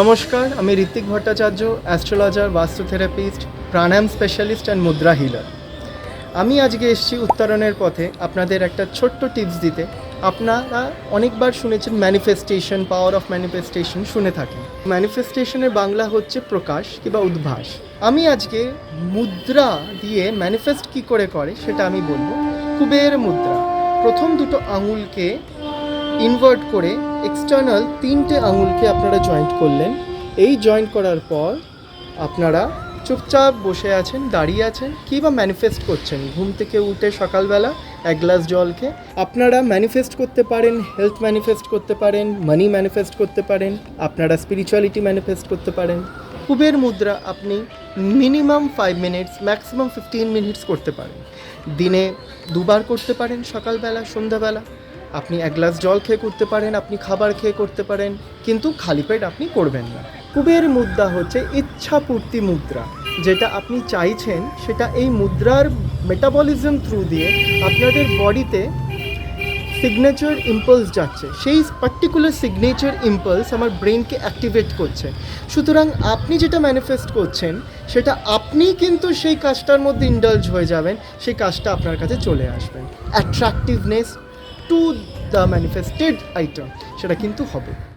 নমস্কার, আমি ঋত্বিক ভট্টাচার্য, অ্যাস্ট্রোলজার, বাস্তু থেরাপিস্ট, প্রাণায়াম স্পেশালিস্ট অ্যান্ড মুদ্রা হিলার। আমি আজকে এসেছি উত্তরণের পথে আপনাদের একটা ছোট্ট টিপস দিতে। আপনারা অনেকবার শুনেছেন ম্যানিফেস্টেশন, পাওয়ার অফ ম্যানিফেস্টেশন শুনে থাকেন। ম্যানিফেস্টেশনের বাংলা হচ্ছে প্রকাশ কিংবা উদ্ভাস। আমি আজকে মুদ্রা দিয়ে ম্যানিফেস্ট কী করে সেটা আমি বলবো। কুবের মুদ্রা, প্রথম দুটো আঙুলকে ইনভার্ট করে এক্সটার্নাল তিনটে আঙুলকে আপনারা জয়েন্ট করলেন। এই জয়েন্ট করার পর আপনারা চুপচাপ বসে আছেন, দাঁড়িয়ে আছেন, কী বা ম্যানিফেস্ট করছেন। ঘুম থেকে উঠে সকালবেলা এক গ্লাস জল খেয়ে আপনারা ম্যানিফেস্ট করতে পারেন, হেলথ ম্যানিফেস্ট করতে পারেন, মানি ম্যানিফেস্ট করতে পারেন, আপনারা স্পিরিচুয়ালিটি ম্যানিফেস্ট করতে পারেন। কুবের মুদ্রা আপনি মিনিমাম 5 মিনিটস, ম্যাক্সিমাম 15 মিনিটস করতে পারেন। দিনে দুবার করতে পারেন, সকালবেলা, সন্ধ্যাবেলা। আপনি এক গ্লাস জল খেয়ে করতে পারেন, আপনি খাবার খেয়ে করতে পারেন, কিন্তু খালি পেট আপনি করবেন না। কুবের মুদ্রা হচ্ছে ইচ্ছাপূর্তি মুদ্রা। যেটা আপনি চাইছেন সেটা এই মুদ্রার মেটাবলিজম থ্রু দিয়ে আপনাদের বডিতে সিগনেচার ইম্পালস যাচ্ছে। সেই পার্টিকুলার সিগনেচার ইম্পালস আমার ব্রেনকে অ্যাক্টিভেট করছে। সুতরাং আপনি যেটা ম্যানিফেস্ট করছেন সেটা আপনি কিন্তু সেই কাজটার মধ্যে ইন্ডালজ হয়ে যাবেন, সেই কাজটা আপনার কাছে চলে আসবেন। অ্যাট্রাকটিভনেস টু দ্য ম্যানিফেস্টেড আইটেম সেটা কিন্তু হবে।